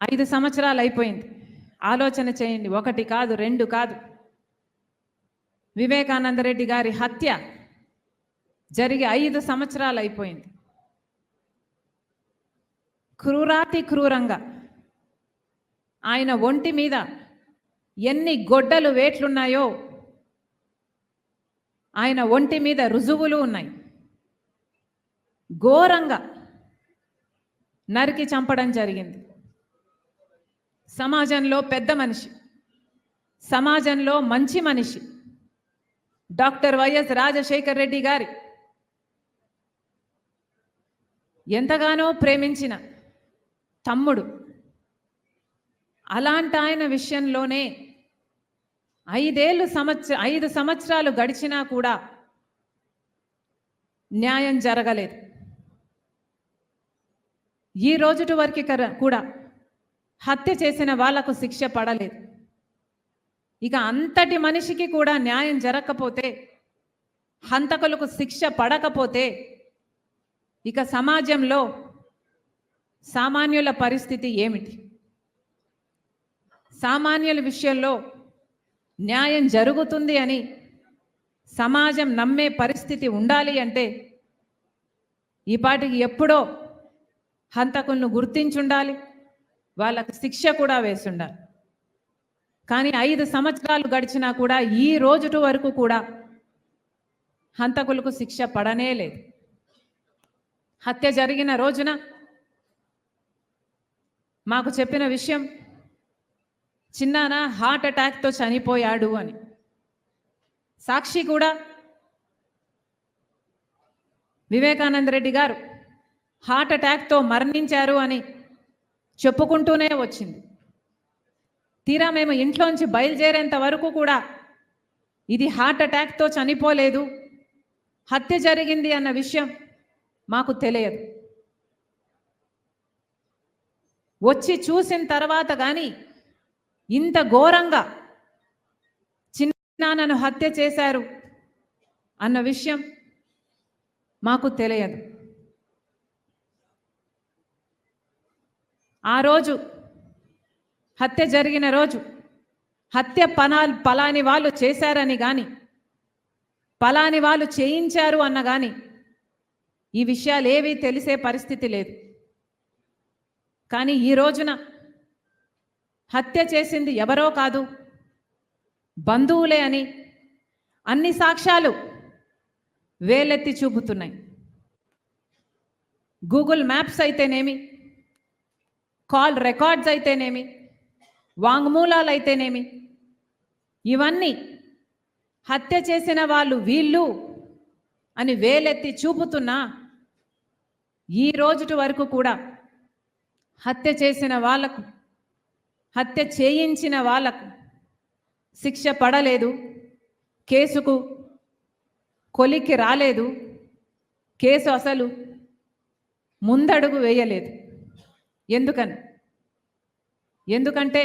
5 సంవత్సరాలు అయిపోయింది. ఆలోచన చేయండి. 1 కాదు, 2 కాదు. వివేకానందరెడ్డి గారి హత్య జరిగి 5 సంవత్సరాలు అయిపోయింది. క్రూరాతి క్రూరంగా ఆయన ఒంటి మీద ఎన్ని గొడ్డలు వేట్లున్నాయో ఆయన ఒంటి మీద రుజువులు ఉన్నాయి. ఘోరంగా నరికి చంపడం జరిగింది. సమాజంలో పెద్ద మనిషి, సమాజంలో మంచి మనిషి డాక్టర్ వైఎస్ రాజశేఖర్ రెడ్డి గారి ఎంతగానో ప్రేమించిన తమ్ముడు, అలాంటి ఆయన విషయంలోనే 5 సంవత్సరాలు గడిచినా కూడా న్యాయం జరగలేదు. ఈ రోజుటి వరకు కూడా హత్య చేసిన వాళ్లకు శిక్ష పడలేదు. ఇక అంతటి మనిషికి కూడా న్యాయం జరగకపోతే, హంతకులకు శిక్ష పడకపోతే ఇక సమాజంలో సామాన్యుల పరిస్థితి ఏమిటి? సామాన్యుల విషయంలో న్యాయం జరుగుతుంది అని సమాజం నమ్మే పరిస్థితి ఉండాలి అంటే ఈ పాటికి ఎప్పుడో హంతకులను గుర్తించుండాలి, వాళ్ళకు శిక్ష కూడా వేసుండాలి. కానీ 5 సంవత్సరాలు గడిచినా కూడా ఈ రోజుటి వరకు కూడా హంతకులకు శిక్ష పడనే లేదు. హత్య జరిగిన రోజున మాకు చెప్పిన విషయం, చిన్నాన హార్ట్ అటాక్తో చనిపోయాడు అని. సాక్షి కూడా వివేకానందరెడ్డి గారు హార్ట్ అటాక్తో మరణించారు అని చెప్పుకుంటూనే వచ్చింది. తీరా మేము ఇంట్లోంచి బయలుదేరేంత వరకు కూడా ఇది హార్ట్ అటాక్తో చనిపోలేదు, హత్య జరిగింది అన్న విషయం మాకు తెలియదు. వచ్చి చూసిన తర్వాత కానీ ఇంత ఘోరంగా చిన్నాన్నను హత్య చేశారు అన్న విషయం మాకు తెలియదు. ఆ రోజు హత్య జరిగిన రోజు హత్య పలాని వాళ్ళు చేశారని కానీ, పలాని వాళ్ళు చేయించారు అన్న కానీ ఈ విషయాలు ఏవీ తెలిసే పరిస్థితి లేదు. కానీ ఈ రోజున హత్య చేసింది ఎవరో కాదు, బంధువులే అని అన్ని సాక్ష్యాలు వేలెత్తి చూపుతున్నాయి. గూగుల్ మ్యాప్స్ అయితేనేమి, కాల్ రికార్డ్స్ అయితేనేమి, వాంగ్మూలాలు అయితేనేమి, ఇవన్నీ హత్య చేసిన వాళ్ళు వీళ్ళు అని వేలెత్తి చూపుతున్నా ఈ రోజుటి వరకు కూడా హత్య చేసిన వాళ్లకు, హత్య చేయించిన వాళ్లకు శిక్ష పడలేదు, కేసుకు కొలికి రాలేదు, కేసు అసలు ముందడుగు వేయలేదు. ఎందుకంటే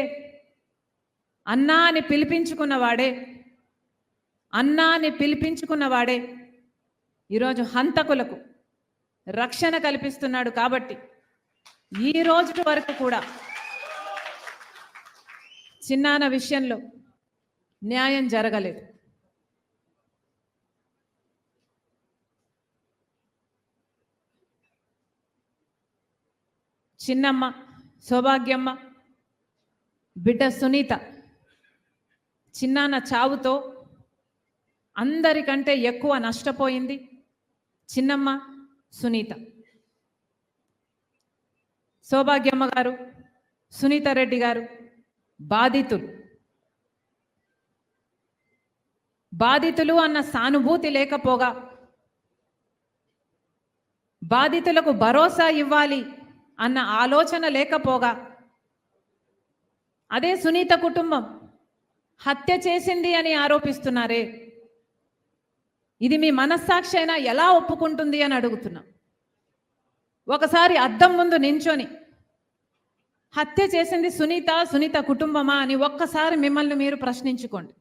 అన్నా అని పిలిపించుకున్నవాడే ఈరోజు హంతకులకు రక్షణ కల్పిస్తున్నాడు. కాబట్టి ఈ రోజు వరకు కూడా చిన్నాన్న విషయంలో న్యాయం జరగలేదు. చిన్నమ్మ సౌభాగ్యమ్మ బిడ్డ సునీత చిన్నాన్న చావుతో అందరికంటే ఎక్కువ నష్టపోయింది చిన్నమ్మ సునీత. సౌభాగ్యమ్మ గారు, సునీత రెడ్డి గారు బాధితులు అన్న సానుభూతి లేకపోగా, బాధితులకు భరోసా ఇవ్వాలి అన్న ఆలోచన లేకపోగా, అదే సునీత కుటుంబం హత్య చేసింది అని ఆరోపిస్తున్నారే, ఇది మీ మనస్సాక్షి అయినా ఎలా ఒప్పుకుంటుంది అని అడుగుతున్నాం. ఒకసారి అద్దం ముందు నించొని హత్య చేసింది సునీత కుటుంబమా అని ఒక్కసారి మిమ్మల్ని మీరు ప్రశ్నించుకోండి.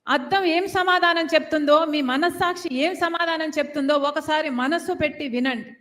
అద్దం ఏం సమాధానం చెప్తుందో, మీ మనస్సాక్షి ఏం సమాధానం చెప్తుందో ఒకసారి మనస్సు పెట్టి వినండి.